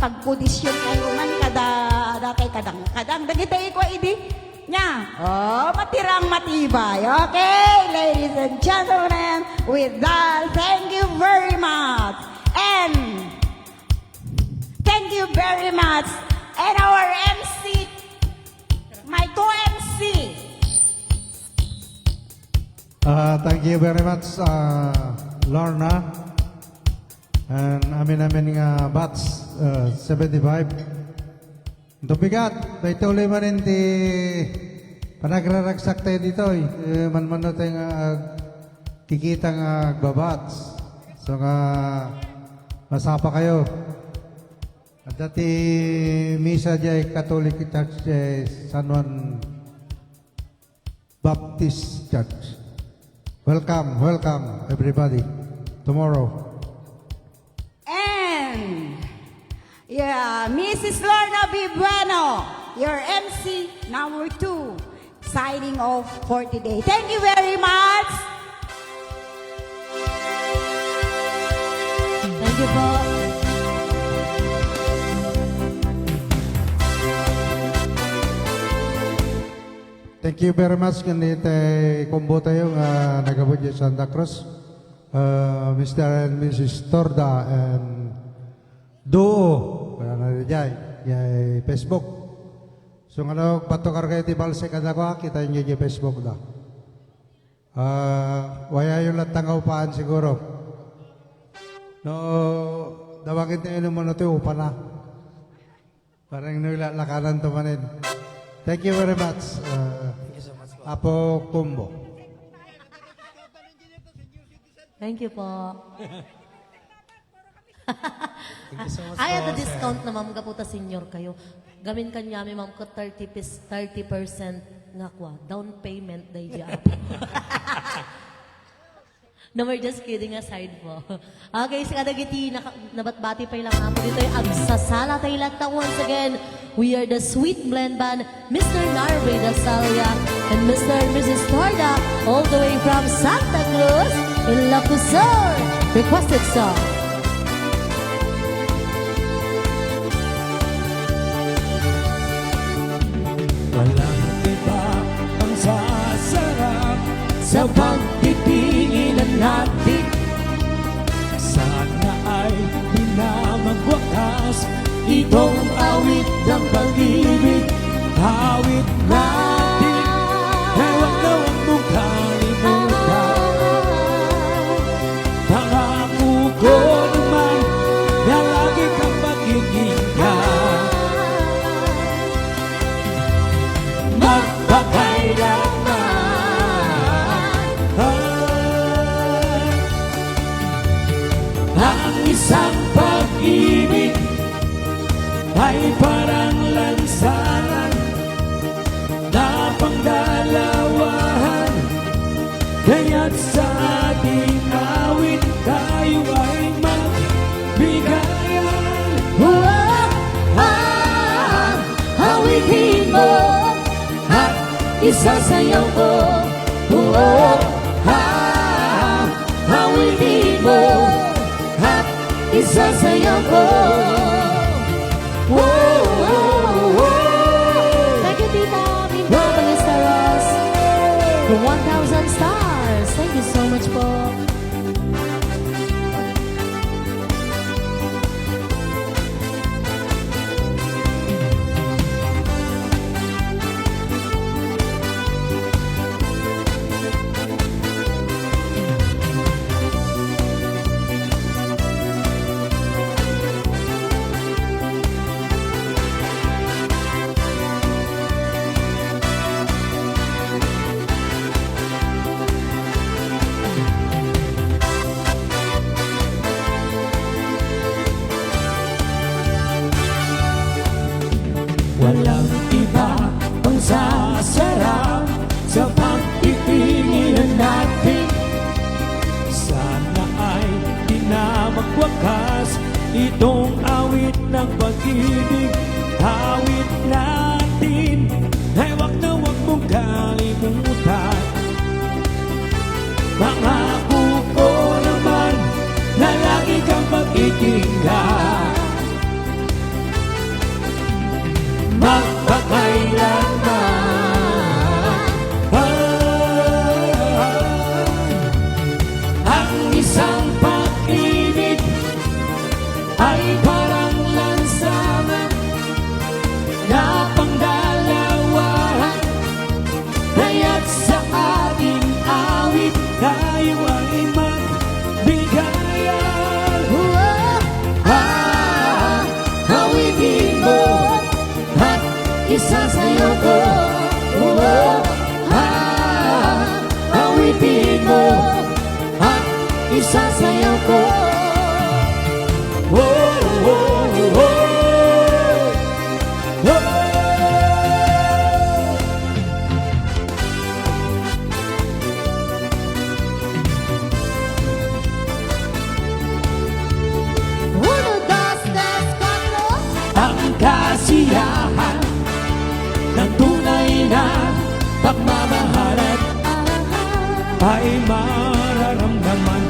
pagkudisyon kayo man kada kay kadang dagitay ko idi nya. Oh, matirang matibay. Okay, ladies and gentlemen, with that, thank you very much. And thank you very much. And our MC, my co-MC. Thank you very much, Lorna. And amin nga batch 75. Tubigat, may tuloy man rin ti panagraragsak tayo dito. Man-man tayo nga kikita nga babats. So nga masapa kayo. At dati misa jay Catholic Church San Juan Baptist Church. Welcome, welcome everybody. Tomorrow. And, yeah, Mrs. Lorna B. Bueno, your MC number 2, signing off for today. Thank you very much. Thank you po. Thank you very much kanita kombo tayo nga nagabot sa Santa Cruz. Mr. and Mrs. Torda and Duo kaya na jay Facebook. So nga patukar kayo ti balse kada ko kita nyo yung Facebook da. Waya yung latangaw paan siguro. No, dawagin tayo naman ito upa na. Parang nilalakanan tumanin. Thank you very much. Apo Kumbo. Thank you po. Ay, at discount na ma'am, kaputa senior kayo. Gamin kanya, ma'am, ko 30% nga kwa. Down payment, day job. No, we're just kidding aside po. Okay, sa kadagiti, nabatbati pa ilang napo dito yung agsasala tayo lata. Once again, we are the Sweet Blend Band, Mr. Narve Dasalia and Mr. and Mrs. Torda, all the way from Santa Cruz, Ilocosur. Requested song. Walang iba ang sasarap sa pagtitinginan natin. Sana ay di na magwakas itong awit ng pag-ibig. Awit natin ay wag na wag mong kalimutan. Pangako ko naman na lagi kang mag-iingat. Ang isang pag-ibig ay parang lansanan na pangdalawahan. Kaya't sa ating awit tayo ay magbigayan. Awitin mo At isasayaw ko. awitin mo at isasayaw ko. Thank you, Tita. Minta Ballista Ross. For 1,000 stars. Thank you so much po. Walang iba pang sasarap sa pagtitinginan natin. Sana ay di na magwakas itong awit ng pag-ibig. Awit natin ay wag na wag mong kalimutan. Pangako ko naman na lagi kang mag-iingat. Ang isang pag-ibig ay parang lansangan na pangdalawahan. Kaya't sa ating awit tayo ay magbigayan. Awitin mo at isasayaw ko. Awitin mo at isasayaw ko. Oh, oh, oh, oh. Uno, dos, tres, cuatro. Ang kasiyahan ng tunay na pagmamahalan ay mararamdaman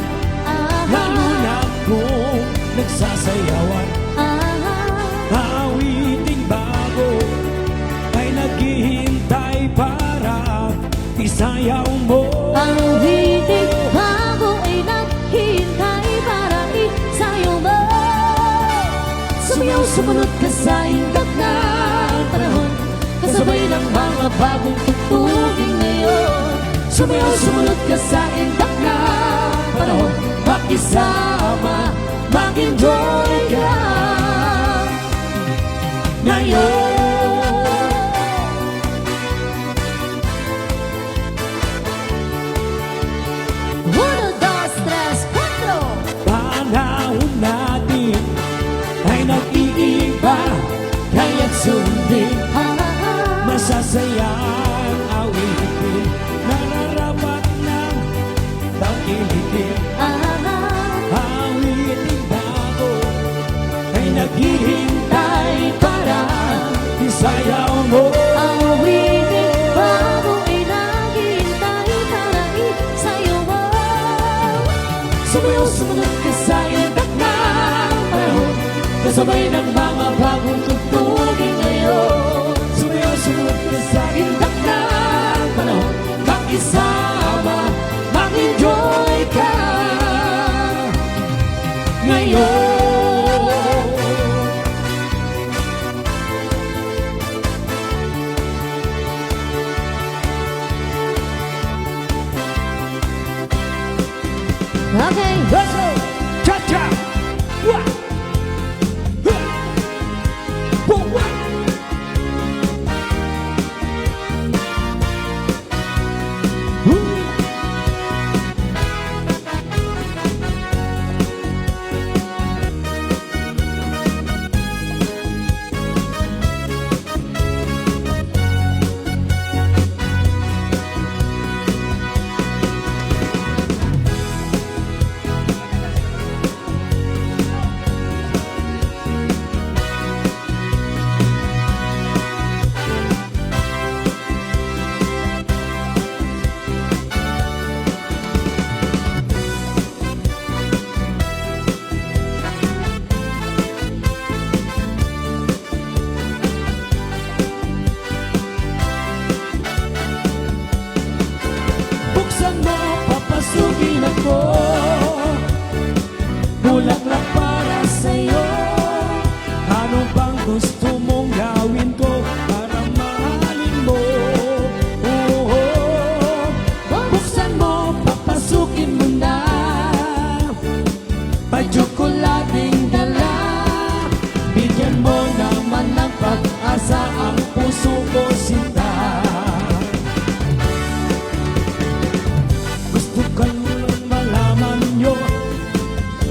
lalo na kung nagsasayawan. Awiting bago ay naghihintay para isayaw mo. Awiting bago ay naghihintay para isayaw mo. Sumayaw, sumunod ka sa indak ng panahon, kasabay ng mga bagong tugtugin ngayon. Sumayaw, sumunod ka sa indak ng panahon, makisama, mag-enjoy ka ngayon. Uno, dos, tres, cuatro. Panahon natin ay nag-iiba, kaya't sundin masasayang awitin, nararapat ng tangkilikin. Awiting bago ay naghihintay para isayaw mo. Awiting bago ay naghihintay para isayaw mo. Sumayaw, sumunod ka sa indak ng panahon, kasabay ng mga bagong tugtugin ngayon. Sumayaw, sumunod ka sa indak ng panahon, makisama, mag-enjoy ka ngayon. Okay. Let's go! Cha-cha! Wah! Huh! Wah! Wah! Buksan mo, papasukin ako, bulaklak para sa'yo. Ano bang gusto mong gawin ko para mahalin mo? Buksan mo, papasukin mo na, pa-tsokolating dala. Bigyan mo naman ng pag-asa ang puso ko, sinta. Gusto ko lang malaman nyo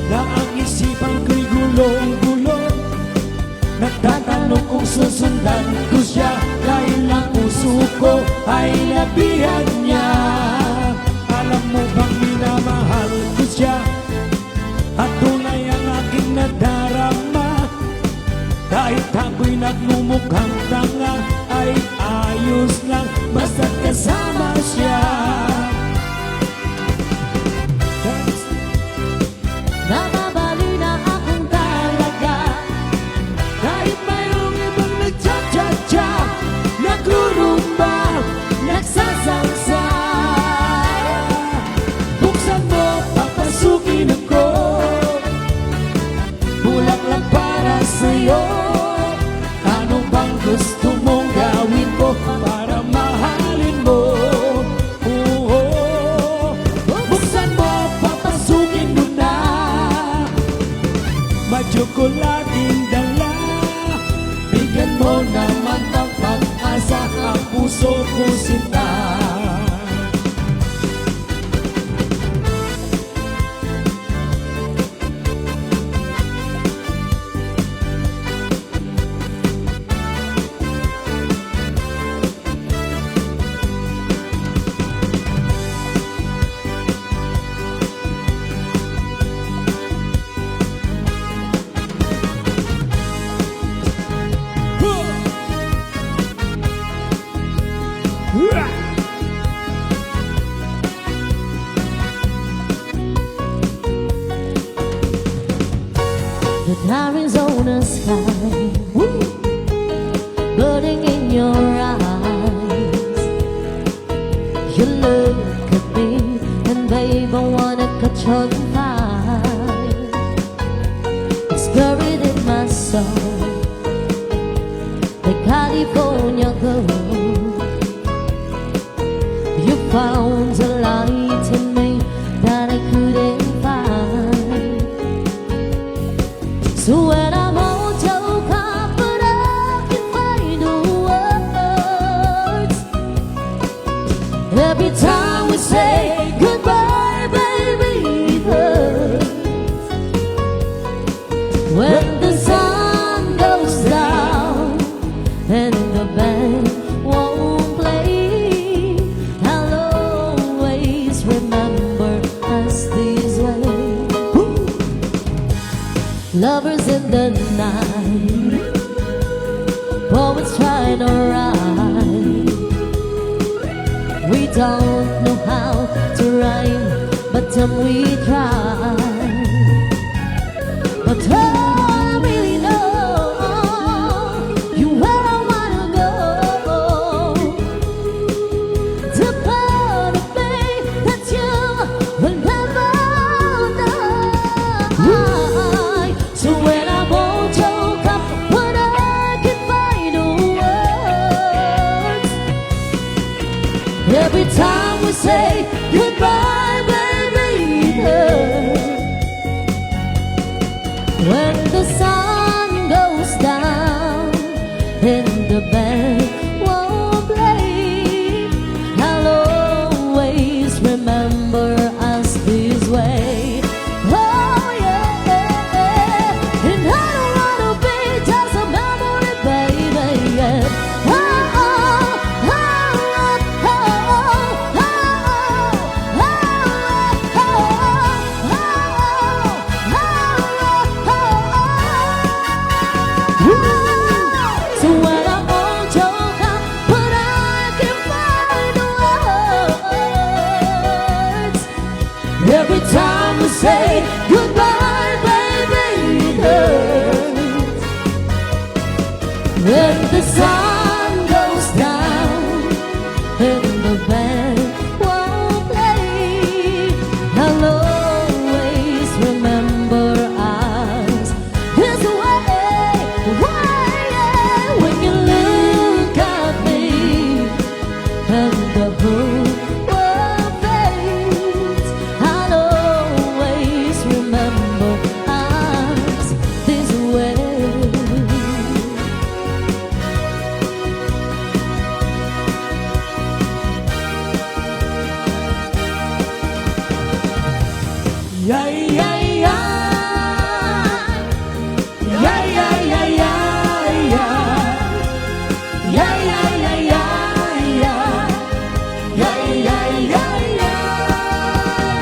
na ang isipan ko'y gulong-gulong. Nagtatanong kung susundan ko siya dahil ang puso ko ay nabihag niya. Alam mo bang minamahal ko siya at tunay ang aking nadarama. Kahit ako'y nagmumukhang tanga ay ayos lang basta't kasama siya. Nababali na akong talaga. Kahit mayroong ibang nagcha-cha-cha, nagrurumba, nagsasangsa. Buksan mo, papasukin ko sinta. The Arizona sky, burning in your eyes. You look at me, and babe, I wanna catch on fire. It's buried in my soul, the California gold. You found a light in me that I couldn't find. So when I'm all choked up, but I can find the words. Every time we say goodbye, baby, it hurts. When the sun goes down and the band won't play, I'll always remember us this way. Lovers in the night, poets trying to write. We don't know how to rhyme, but we try. But I really know you where I wanna go. The part of me that you will never know. So when I'm all choked up, but I can find the words. Every time we say goodbye, baby, it hurts. When the sun goes down and the band won't play, I'll always remember us this way. Oh yeah, and I don't wanna be just a memory, baby. Yeah. Oh, oh, oh, oh, oh, oh, oh, oh, so when I'm all choked up, but I can find the words. Every time we say goodbye, baby, it hurts. When the sun goes down and the band won't play, I'll always remember us this way. When you look at me and the whole world fades, I'll always remember us this way. Yeah, yeah, yeah. Yeah, yeah, yeah, yeah, yeah. Yeah, yeah, yeah, yeah, yeah. Yeah, yeah, yeah, yeah.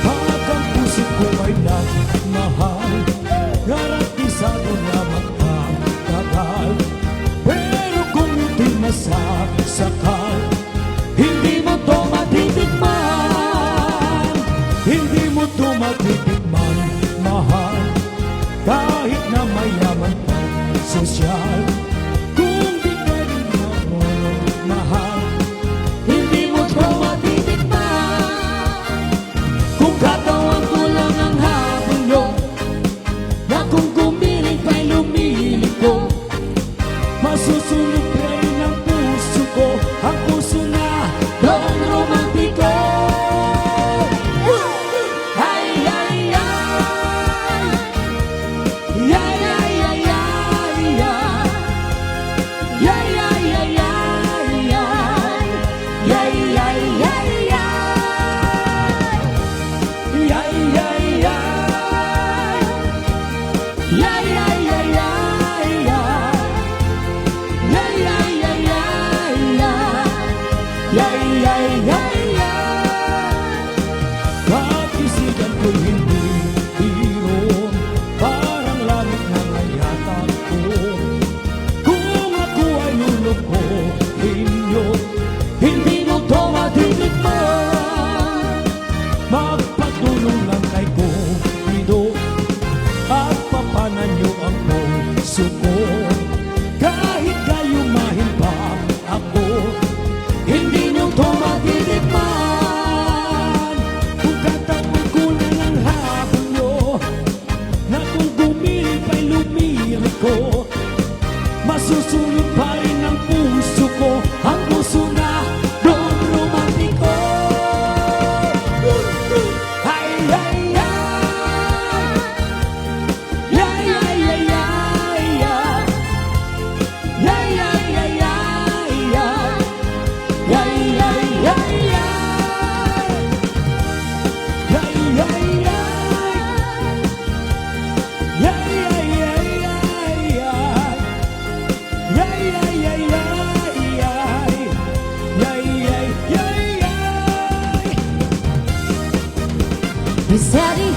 Pag ang puso ko ay nagmahal, garantisado na magtatagal. Pero kung di masasakal, hindi mo to matitikman. Hindi mo to matitikman, mahal. Kahit na mayaman pa, sosyal. Kung di ka rin ako mahal, hindi mo to matitikman. Kung katawan ko lang ang habulong, na kung gumiling pa'y lumiliko, masusunog pa rin ang puso ko, ang puso na doon romantiko. Ay, ay, ay. Yeah, yeah, yeah, yeah, yeah.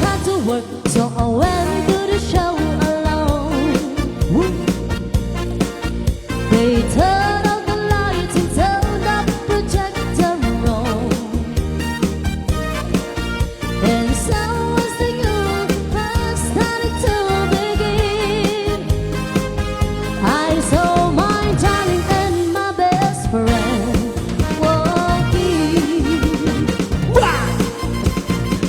had to work, so I went to the show alone. They turned out the lights and turned up projector roll. And so as the universe started to begin, I saw my darling and my best friend walking.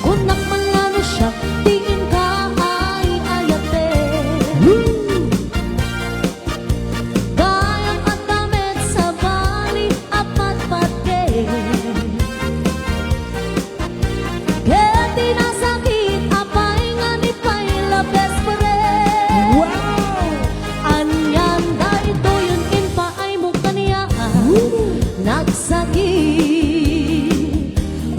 Kung nakmalaro siya, tingin ka ay ayate. Gayang at damit sa bali at patpate. Kaya di nasakit, apay nga ni Paila best friend. Anyan dahil ito yun impa ay mukha niya nagsakit.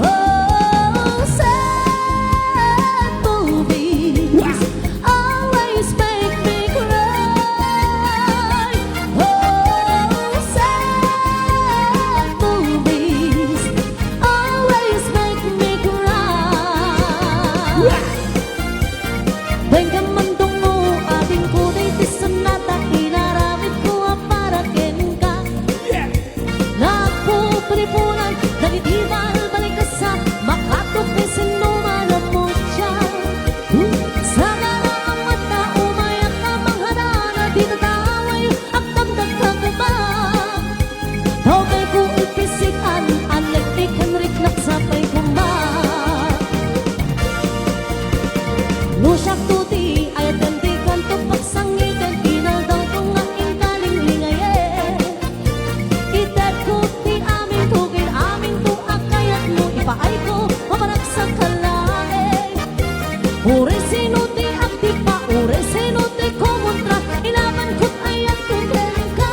Oh, sad movies always make me cry. Oh, sad movies always make me cry. Venga mandong mo ating kulay tisan nata inaramit ko ang para kenka. Nagpupalipunan, nagitibal balik ka sa makatok kay sinumanan mo siya. Sana na ang mata umayak na manghanana di tataway ang damdag ka ba. Tawag ko ipisikan ang nagtikan riknak sa pay kumba. Nusak tuti ayat gantikan to pagsangitan inal daw ko nga intaling lingaye. Itat ko ti amin tugin amin to akayat mo ipaay ko mapanak sa kalae. Ure sinuti akti pa ure sinuti komontra ilaban ko't ayat kong ka.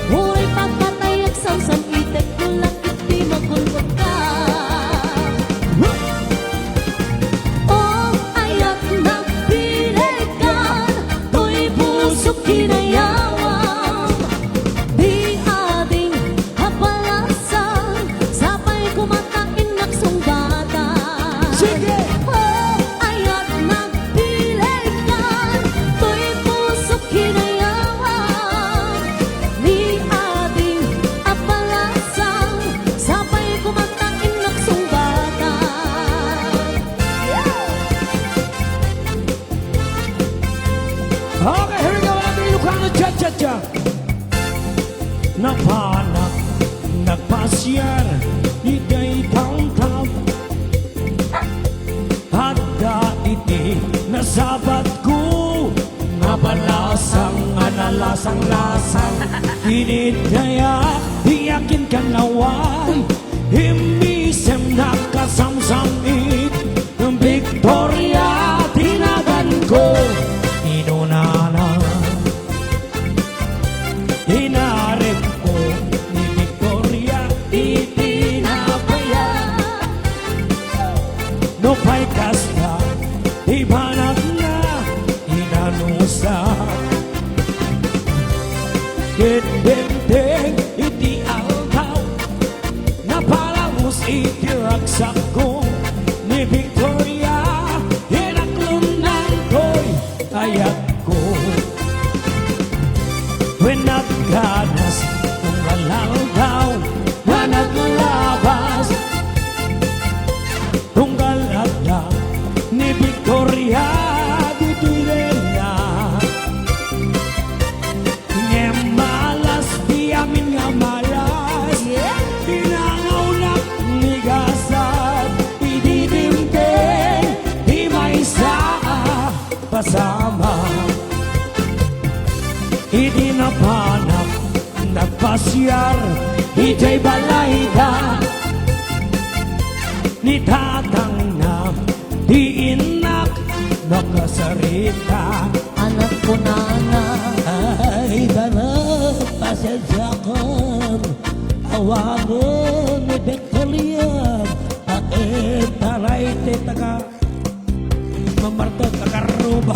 Ure pagpatayak samsam itek ko lakit di magkulkot ka. Oh, ayat nagpilikan, to'y pusok kinayawang. Di ading hapalasan, sabay kumatain nagsunggatan. Sige! Oh, ayat nagpilikan, to'y pusok kinayawang. Di ading hapalasan, sabay kumatain nagsunggatan. Okay, here we go. Natin yung Ilocano cha-cha-cha. Napanak, nagpasyar, ika'y taong-taw. Hada iti nasabat ko, nabalasang analasang-lasang. Init kaya, iyakin ka nawan, himisem nakasamsamit. Victoria, tinagan ko, inunana. Hinarip ko ni Victoria, itinapaya. No pa'y kasta, ibanag na, inanusa. Kitdenteng, iti altaw, napalawos itiragsak ko ni Victoria. Hinaklunan ko'y ayat ko. When nagganas, kung alalaw na naglabas, tunggal agla ni Victoria dituloy na. Ngemalas di amin nga malas, pinangaunak ni gasat, ididimtin di may saa pasama. Idinapanap, nagpasyar, ita'y balayda. Ni tatang na, di inak, nakasarita. Anak ko nana, Ay, ganap, pasensya ko. Awagon ni Victoria. Ay, taray, taga, mamarto, taga-ruba.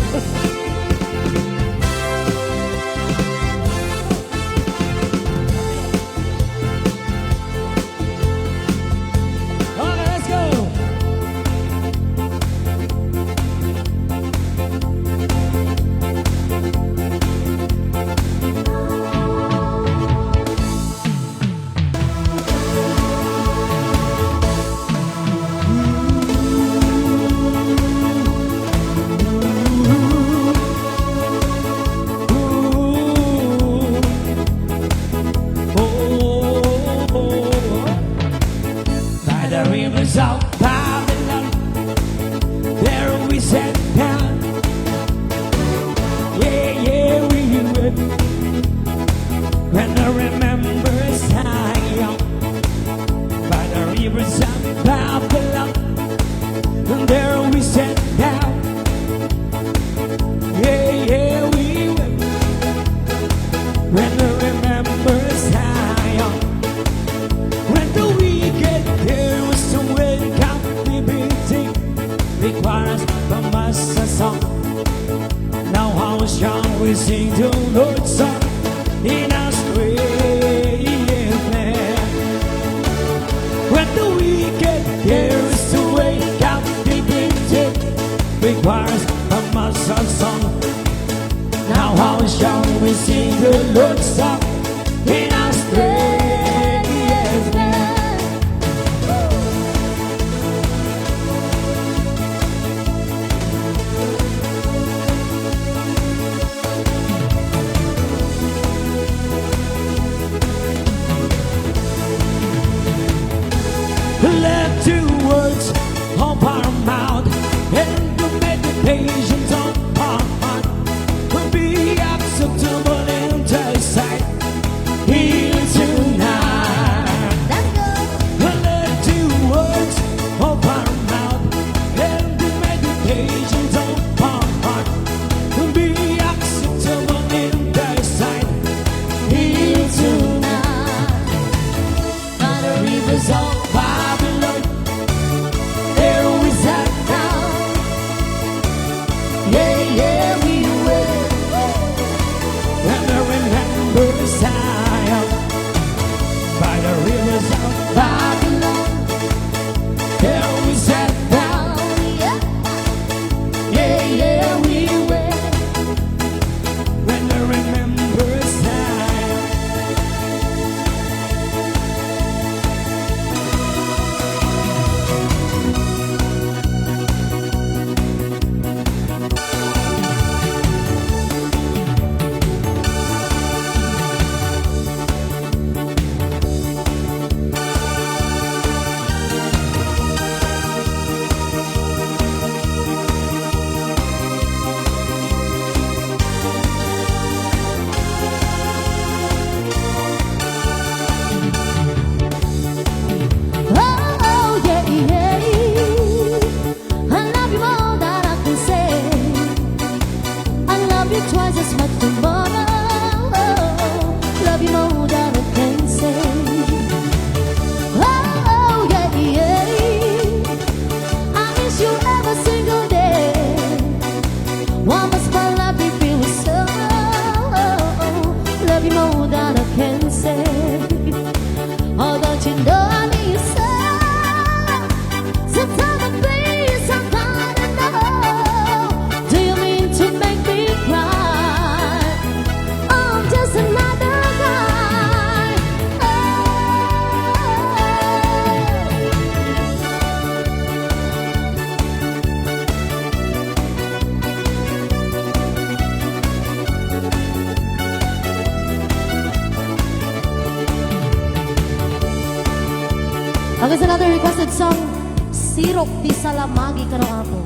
sat down. Yeah, yeah, we would. When I remember Zion by the rivers of Babylon, and there we sat down. Yeah, yeah, we would. When I remember Zion, when the wicked there was to wake up, liberty requires from us a song. Now how shall we sing the Lord's song in our strange land? When the wicked there is to wake up, liberty requires from us a song. Now how shall we sing the Lord's song in our strange land? Let the words of our mouth and the meditations of our heart be acceptable in Thy sight here tonight. Let's go. Let the words of our mouth and the meditations of our heart be acceptable in Thy sight here tonight. By the rivers of Babylon, there we sat down. Yeah, yeah, we will. And I remember Zion by the rivers of Babylon, there we sat down. Yeah, yeah, we will. When I remember Zion. Oh, yeah, yeah. I love you more than I can say. I love you twice as much tomorrow. Love you more than I can say. Oh, yeah, yeah. I miss you every single day. Why must my love be filled with sorrow? Love you more than I can say. Oh, don't you know I need you so? So tell me please, I gotta know. Do you mean to make me cry? I'm just another guy. Again, another requested song, Sirok di Salamagi Karo Ako.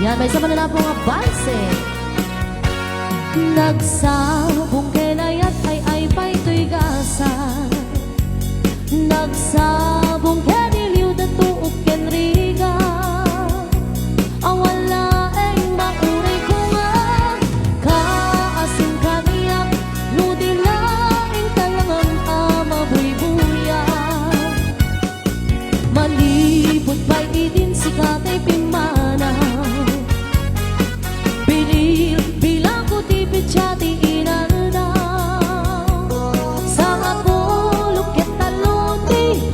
Yan, may sama na po nga banse. Nagsabong kinayat ay pa'y to'y gasa. Nagsabong keniliw da tuok kenriga. Awala ay mauray ko nga. Kaasing kaniyak, nudilaing talangan amabuy-buya. Malibot ba'y idin si katay pimana. Bilang ko tipid siya di inalda. Sa ako lukit taluti,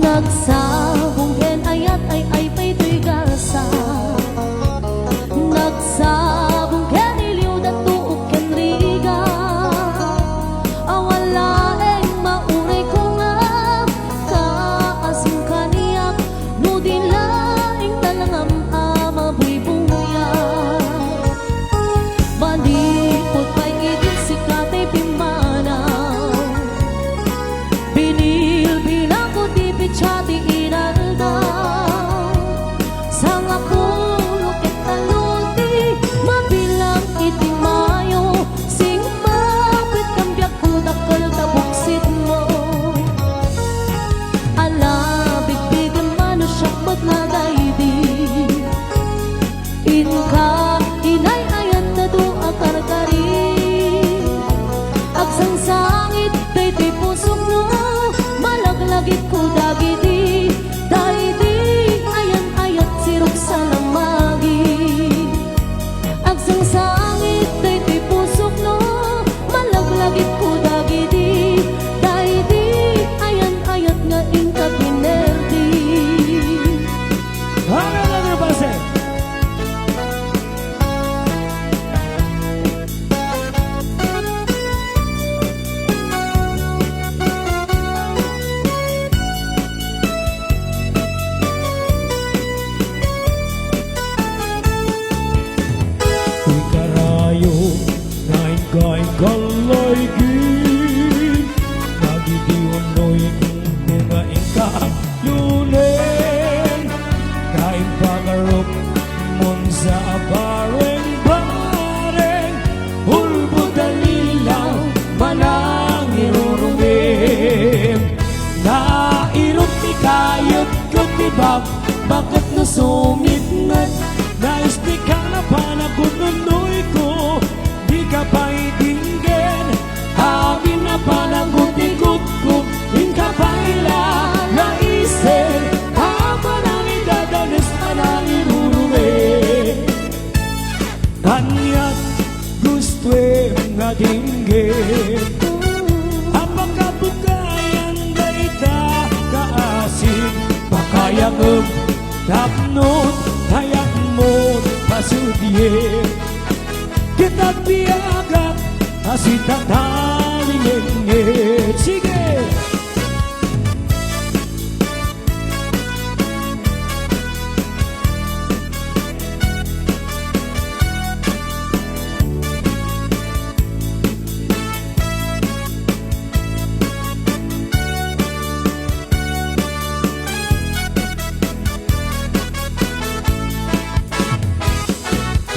Nagsabong ken ayat ay paytoy gasa. Nagsabong ken iliw da tuok ken riga. Awala mauray ko nga kaasim kaniyak no dilaing talangam amaboy buya. Balipot pa'y igit si katay pimanaw. Binil binako di pichati inaldaw. Sang apulo ket talunti mabilang iti mayo. Sing mapit kambiyak ko dakal tabuksit mo. Alabig bigyan manusyak ba't nagaydi. Inka inay ayat na doa karkari. Agsang sangit daytoy pusok no. Malaglagit ko dagiti. Daydi ayan ayat sirok sa lamagi. Agsang sangit daytoy pusok no. Malaglagit ko dagiti. Daydi ayan ayat nga inka pinerdi. Ano lang yung base? Uy karayo, nain kain kalay gin. Nagitiunoy mga ingka lunen. Kain pangarok mon sa bareng-bareng. Ulbo dalilaw, manang irurumim. Nairot ni kayot ko tibag, bakit nasumit-ngat? Nais di ka na panagununoy ko, di ka pa itinggen. Amin na panagutikot ko, di ka pa naisen. Ama nang idadanas manang irurumim. Kanya't gusto'y nga dinggin. Apakah bukayan dayta kaasin. Pakayang tapnot hayat mo pasudye. Kita biyagat asita talingin. Sige!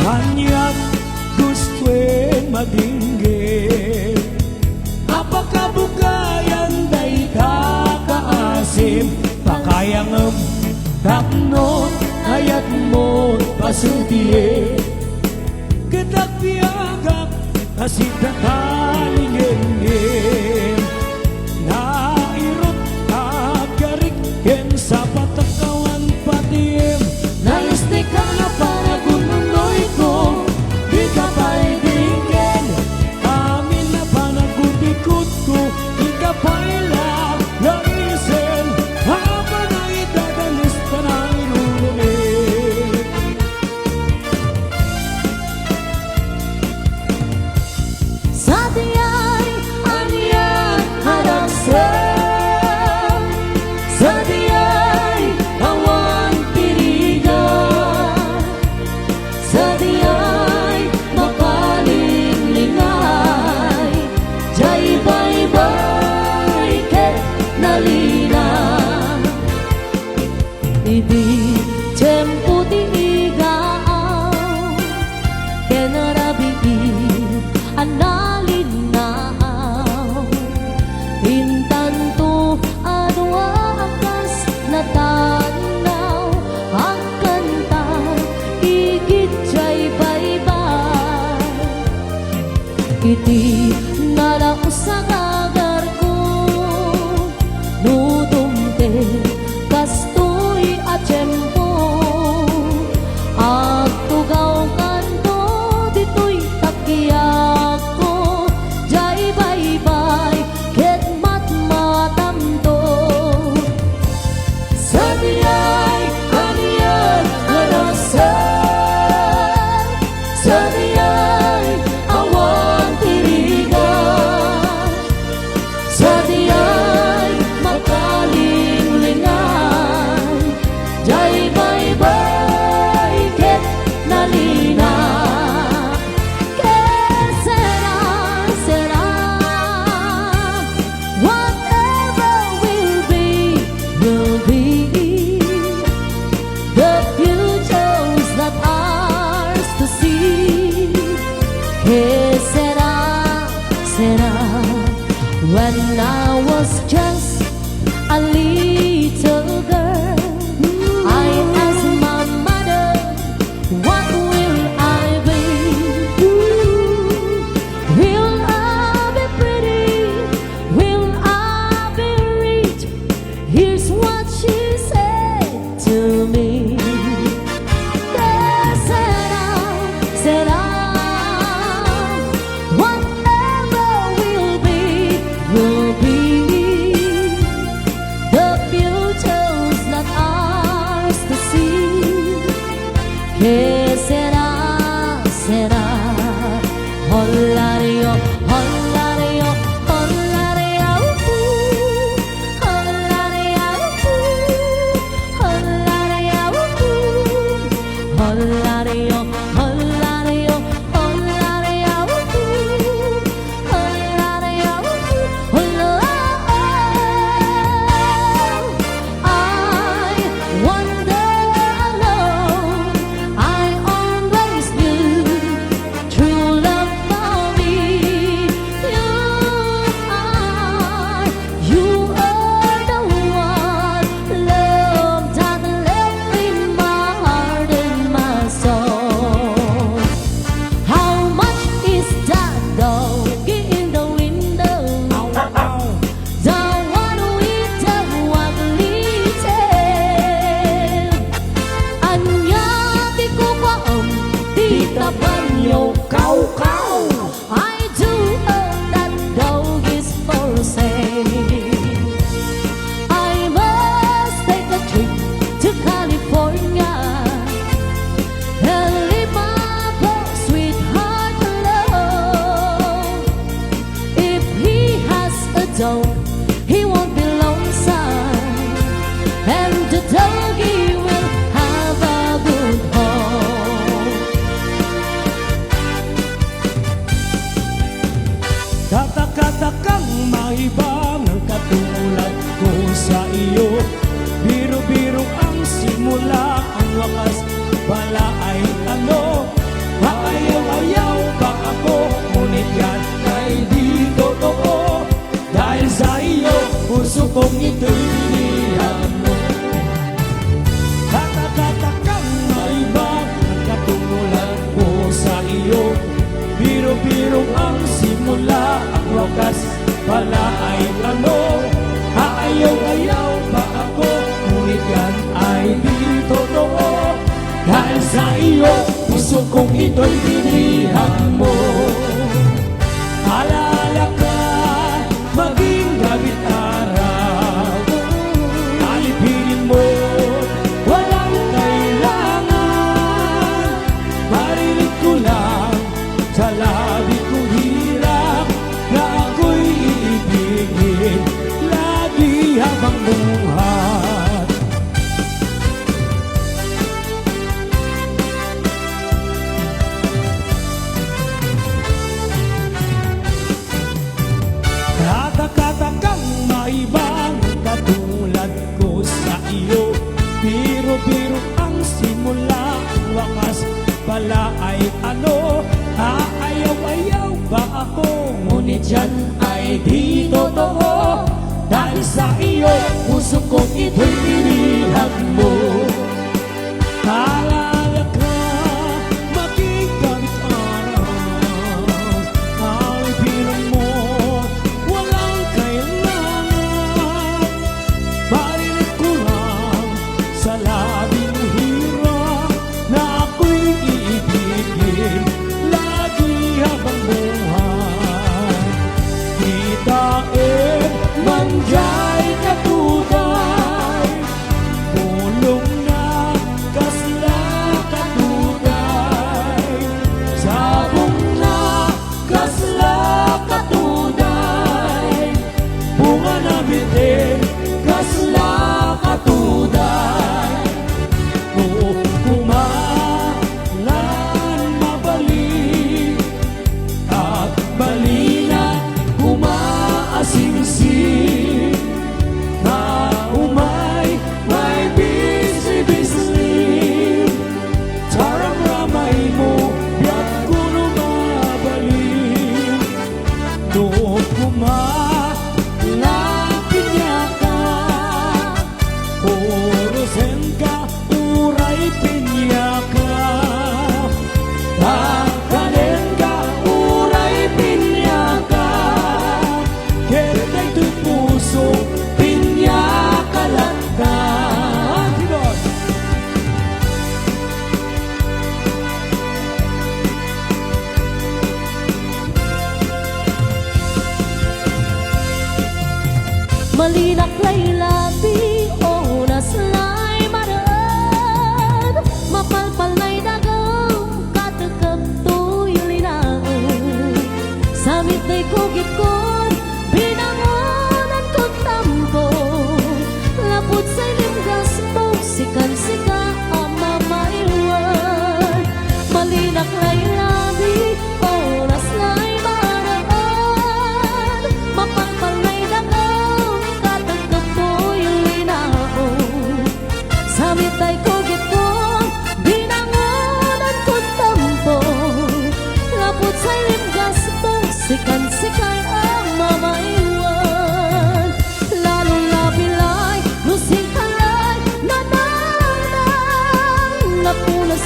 Kanya't gusto'y madinggin. Apakah bukayan dayta kaasim. Pakayang tapnot ayat mo pasudye. Kedak biagak asita talingin. Nairot agarik ken sa patakawan patiem. Nais di ka na para gununoy ko, di ka pa ibigin. Amin na panagutikot ko, di ka pa naisen. Habang na idadanis pa na irurumit. Sa diyay anyan haragsan. Sa diyay awan tirigan. Sa diyay makalinglinay. Jay bye-bye ket nalina. Idi tiyempo ti igaaw. Kenarabii analinaw. Intanto adwa akas natanaw. Ang kanta igit jay bye-bye. Iti nalausang agar ko nutumte kastoy at tiyempo. At tugaw kanto dito'y takyak ko. Jay bye-bye ket matmatamto. ¿Qué será? Será. Hollario, hollario, hollario, hollario, hollario, hollario, hollario, hollario, I wander alone. I always knew true love for me. You are the one. Love that left in my heart and my soul. How much is that dog in the window? The one with the ugly tail. Anya di ko kaom, di taban yo kaw-kaw. I do know that dog is for sale. I must take a trip to California and leave my poor sweetheart alone. If he has a dog, he won't be lonesome, and the doggy will have a good home. Katak-katakang maibang ang katulad ko sa iyo. Biro-biro ang simula, ang wakas pala ay ano. Maayaw-ayaw pa ako, ngunit yan ay di totoo. Dahil sa iyo, puso kong ito'y pinihan mo. Katak-katakang maibang ang katulad ko sa iyo. Biro-biro ang simula, ang wakas pala ay ano. Aayaw-ayaw pa ako, ngunit yan ay di totoo. Dahil sa iyo, puso kong ito'y pinihan mo. Alala ka, maging gabi araw. Alipinin mo, walang kailangan. Marinig ko lang sa labi kong hirap na ako'y iibigin lagi habang buhay. Katak-katakang maibang katulad ko sa iyo. Biro-biro ang simula, ang wakas pala ay ano. Aayaw-ayaw ba ako, ngunit yan ay di totoo. Dahil sa iyo, puso kong ito'y pinihan mo. Alala ka, maging gamit araw. Alipinin mo, walang kailangan. Marinig ko lang sa labing hirap na ako'y iibigin lagi habang buhay. Kitain man diya'y katutay, pulong na kasla katutay, sabong na kasla katutay, bunga na bitin kasla katutay. Kumalan mabalik at balina kumaasingsing, na umay may bisibisling. Taram-ramay mo, biyak ko lumabalik. Doon kumalapit niya ka, orosen ka, uray pinya ka. Tangkalin ka, uray pinya ka. Kaya ito'y puso, pinya ka lang ka. Malinak laylabi o naslay maran, mapalpal na'y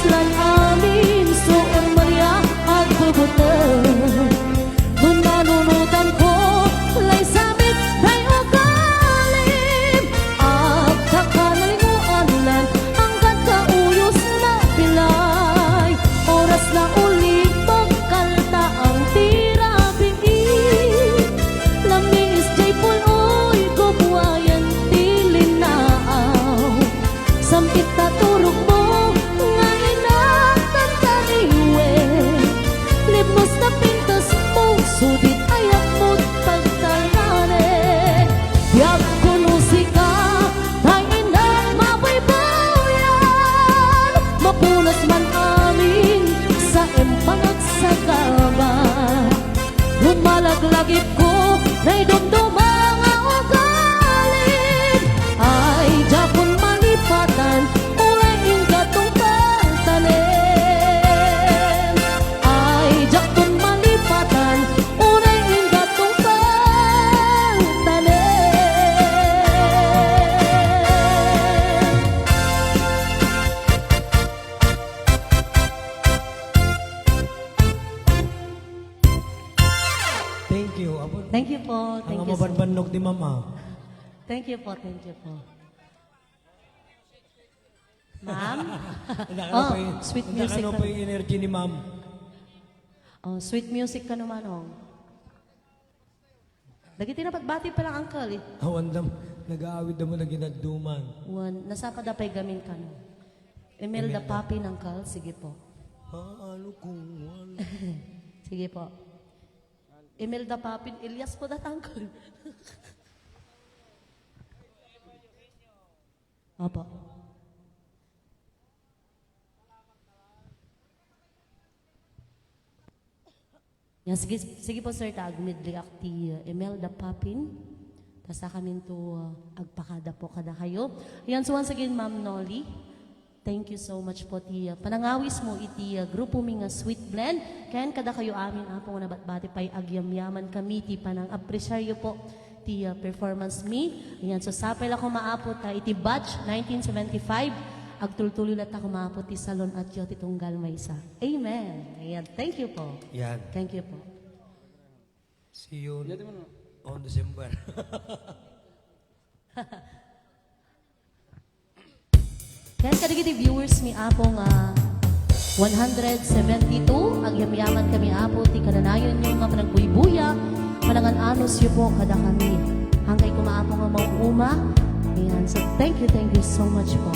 lan amin suon Maria at bubuteng Kung nanunutan ko lay samit day ugalim at kakanay mo anlan ang kauyos na pilay oras na ulit pagkalta ang tirabing lamis jay puloy kubuayan tilinaaw sampit na turok mo nga inatantaniwe libmos na pintas mo sudit ayak mo't pagtalane yak kunusika tayo na mabaybayan mapunas man amin sa empanagsagaba lumalaglagip ko na'y dumdumang ugalit ay japon malipatan ulay ingatong pagtanim ay japon malipatan ulay ingatong pagtanim Thank you. Abo, Thank you po. Thank ang you so mabanbannog ni Mama. Thank you po. Thank you po. Ma'am? Oh, sweet music Nakano ka. pa yung energy ni Ma'am. Oh, sweet music ka naman, oh. Lagi tinapatbati pa lang, uncle, eh. Awan dam, nag-aawid na mo na ginagduman. One, nasa padapay gamin ka, no. Imelda Papi, uncle. Sige po. Ano kung wala? Sige po. Imelda Papin, Elias po datangkol. Opo. Yan, sige po sir, taagmidli akti Imelda Papin. Tasa kami to agpakada po kada kayo. Yan, so once again, Ma'am Nolly. Thank you so much po, tiya. Panangawis mo iti grupo mi nga Sweet Blend. Kayan kada kayo amin apong nabatbati pa'y agyamyaman kami ti panang apresyaryo po ti performance mi. Ayan, so sapay lang ko maapot iti batch 1975. Agtultuloy lang ako maapot ti Salon at Yoti Tunggal Maysa. Amen. Ayan, thank you po. Yan. Thank you po. See you on December. Kaya kadagiti viewers mi apong 172 agyamyaman kami apo ti kananayon nyo nga panagbuy-buya malangan anos yun po kada kami hangkay kumaapong nga mauuma. Ayan, so thank you so much po.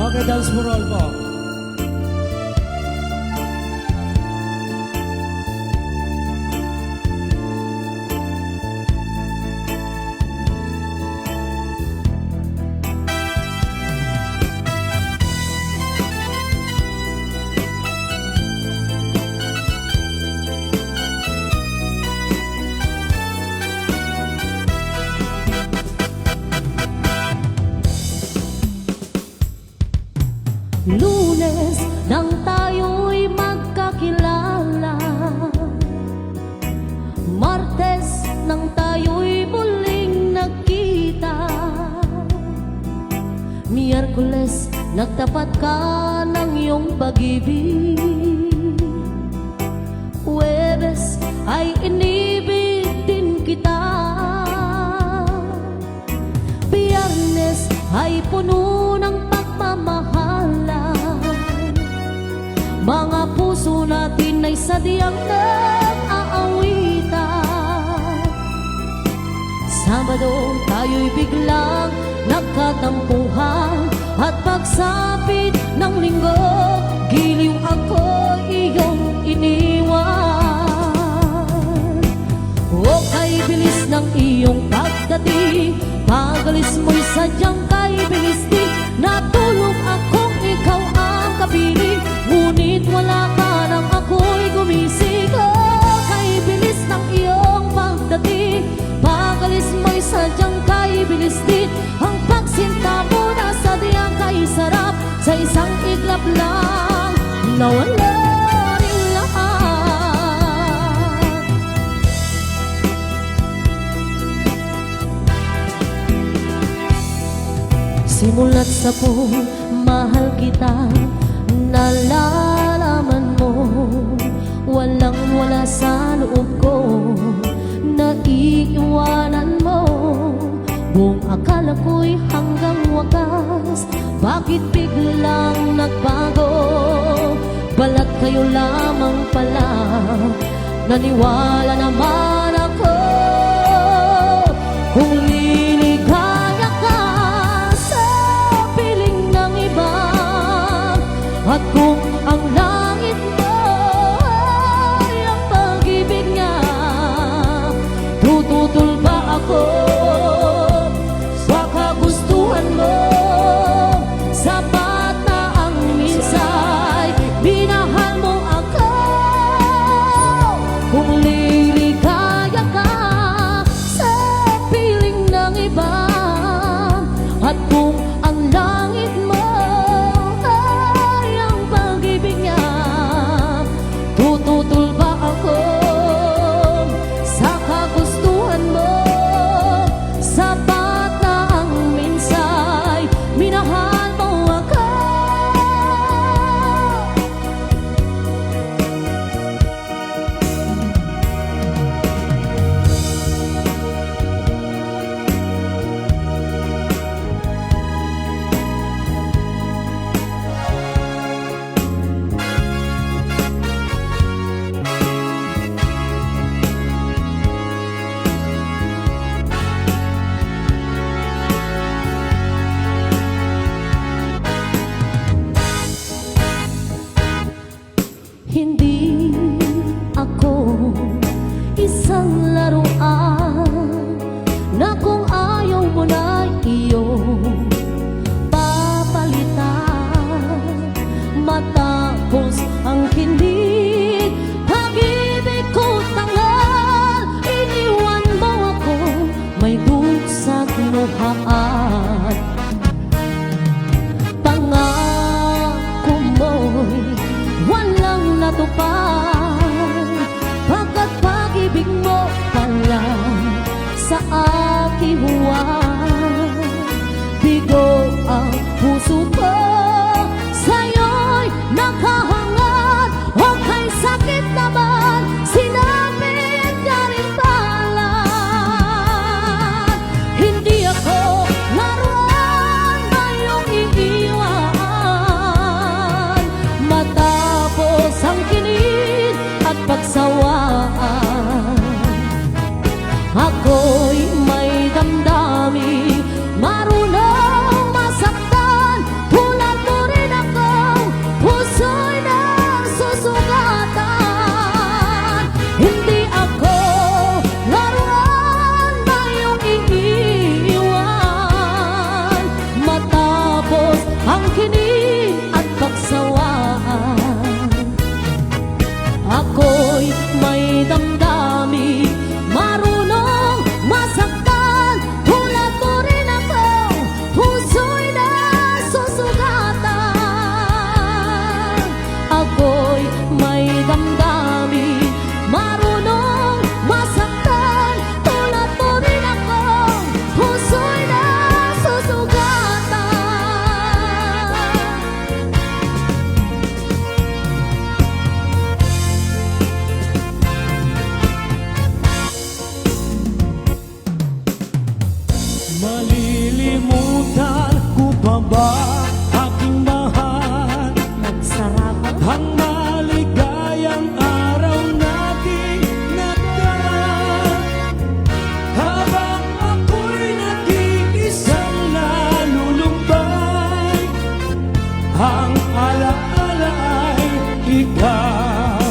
Okay, dance for all po. Lunes nang tayo'y magkakilala, Martes nang tayo'y muling nagkita, Miyerkules nagtapat ka ng iyong pag-ibig, Huwebes ay inibig din kita, Biyernes ay puno ng pagmamahalan, mga puso natin ay sadyang nag-aawitan. Sabado tayo'y biglang nagkatampuhan, at pagsapit ng linggo, giliw ako iyong iniwan. O kay bilis ng iyong pagdating, pagalis mo'y sadyang kay bilis din. Natulog akong ikaw ang kapiling, ngunit wala ka nang ako'y gumising. O kay bilis ng iyong pagdating, pagalis mo'y sadyang kay bilis din. Ang islap lang, nawala rin lahat. Simulat sa mahal kita, nalalaman mo, walang wala sa loob ko, naiiwanan mo. Buong akala ko'y hanggang wakas, bakit biglang nagbago? Balat kayo lamang pala, naniwala naman ako. Kung liligaya ka sa piling ng iba, at kung ang langit mo ay ang pag-ibig niya, tututol ba ako sa kagustuhan mo? Sapat na ang minsay, minahal mo ako. Kung liligaya ka sa piling ng iba, at kung ang langit mo ay ang pag-ibig niya, tututol ba ako sa kagustuhan mo? Sapat na ang minsay, minahal mo ako. Hindi ako isang laruan na kung ayaw mo na iyong papalitan. Matapos ang kinig, pag-ibig ko tangal, iniwan mo ako, may dugsang luhaan. Pangako mo'y walang natupad, pagkat pag-ibig mo pala sa aking huwag. Bigo ang puso ko, sa'yo'y nakahangad, o kay sakit naman, sinabit niya rin pala. Hindi ako laruan na iyong iiwan, matapos ang kinig at pagsawaan. Ako'y may damdamin, marunong masaktan, tulad mo rin ako, puso'y nagsusugatan. Hindi ako laruan na iyong iiwan, matapos ang kinig at pagsawaan. Ako'y may damdamin, marunong masaktan, tulad mo rin ako, puso'y nagsusugatan. Ako'y may damdamin, marunong masaktan, tulad mo rin ako, puso'y nagsusugatan. Malilimutan ko pa ba aking mahal, Nagsarapan ang maligayang araw nating nagdaan? Habang ako'y nag-iisang nalulumbay, ang alaala ay ikaw.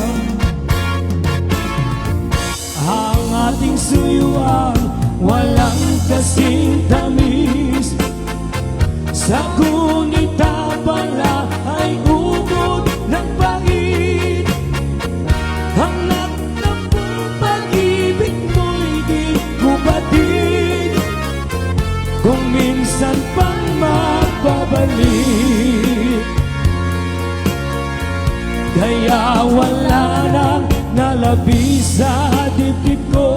Ang ating suyuan walang kasing tamis, sa gunita pala ay ubod ng pangit. Ang nagtampong pag-ibig mo'y di ko batid, kung minsan pang magbabalik. labi sa dibdib ko,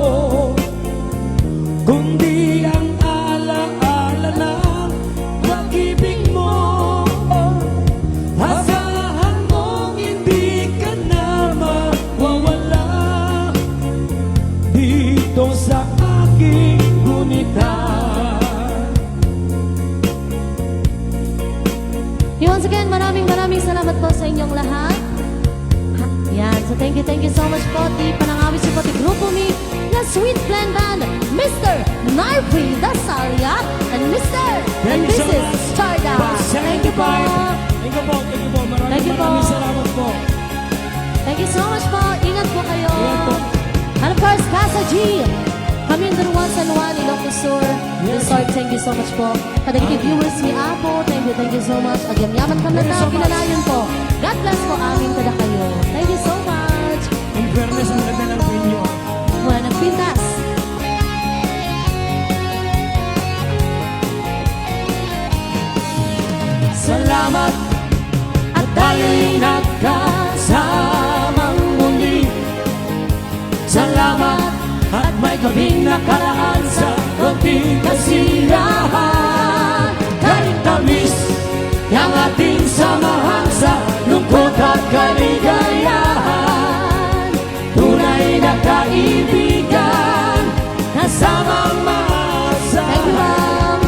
kundi ang alaala ng pag-ibig mo. Asahan mong hindi ka na mawawala dito sa aking gunitan. Once again, maraming salamat po sa inyong lahat. Yan, so thank you so much po. Di panangawit si pati grupo ni na Sweet Blend Band, Mr. Narvi Dasalia and Mr. and Thank you so Mrs. much. Charda. Thank you po. Thank you po. Thank you po. Maraming salamat po. Thank you so much po. Ingat po kayo. Ingat po. And of course, Casa G. Kami yung One San Juan, Ilocos Sur. Resort, thank you so much po. Kadagiti viewers ni Apo, thank you so much. Again, yaman ka na Thank you so much. pinalayon po. God bless po amin kada kayo. Thank you so much. In fairness, ang ganda ng video. Mula nagpintas. Salamat at tayo'y nagkasamang muli. Salamat at may gabing nakaraan sa konting kasiyahan. Kahit tamis ang ating samahan sa lungkot at kaligayahan. Tunay na kaibigan, kasamang maasa. Thank you, ma'am.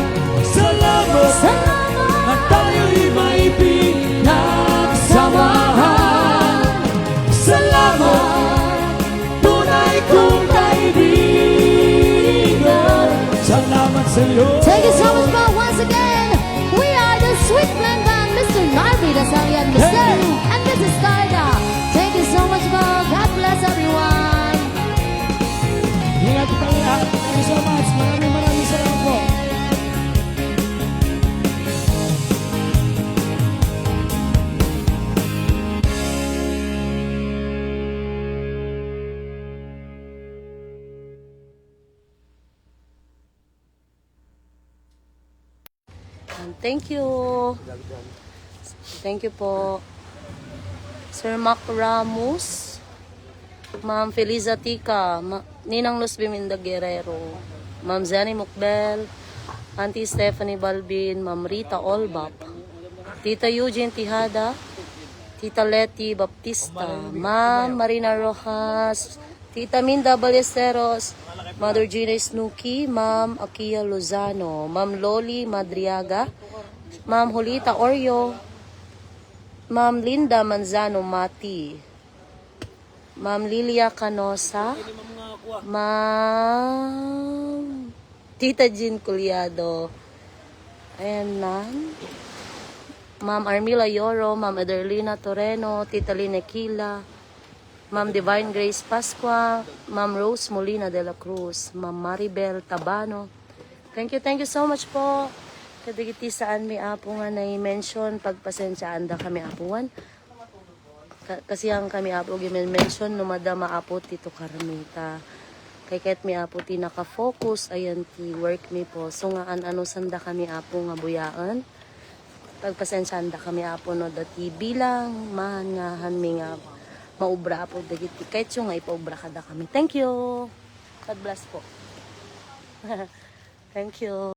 Salamat at tayo'y may pinagsamahan. Salamat, tunay kong kaibigan. Salamat sa iyo. Thank you so much po. Once again, we are the Sweet Blend Band, Mr. Narvi Dasalia and Mr. Thank you. and Mrs. Carda. Thank you so much po. God bless everyone. Ingat po kayo lahat. Thank you so much. Maraming salamat po. Thank you. Thank you po. Sir Mac Ramos, Ma'am Feliza Tica, Ninang Luz Biminda Guerrero, Ma'am Zani Mukbel, Auntie Stephanie Balbin, Ma'am Rita Olbap, Tita Eugene Tijada, Tita Letty Baptista, Ma'am Marina Rojas, Tita Minda Ballesteros, Mother Gina Snooki, Ma'am Akia Lozano, Ma'am Loli Madriaga, Ma'am Julita Oreo, Ma'am Linda Manzano Mati, Ma'am Lilia Canosa, Ma'am Tita Jean Culiado, ayan na, Ma'am Armila Yoro, Ma'am Adelina Toreno, Tita Linequila, Ma'am Divine Grace Pasqua, Ma'am Rose Molina de la Cruz, Ma'am Maribel Tabano. Thank you so much po. Kadigiti saan may apo nga na-mention, pagpasensyaan da kami apuan. Kasi ang kami apo gimen-mention, no madama apo tito Carmita. Kay kahit may apo ti naka-focus, ayan ti work mi po. So nga ano sanda kami apo nga buyaan. Pagpasensyaan da kami apo no dati bilang mahan nga hanmi nga maubra po dagiti kahit yung nga ipaubra kada kami. Thank you. God bless po. Thank you.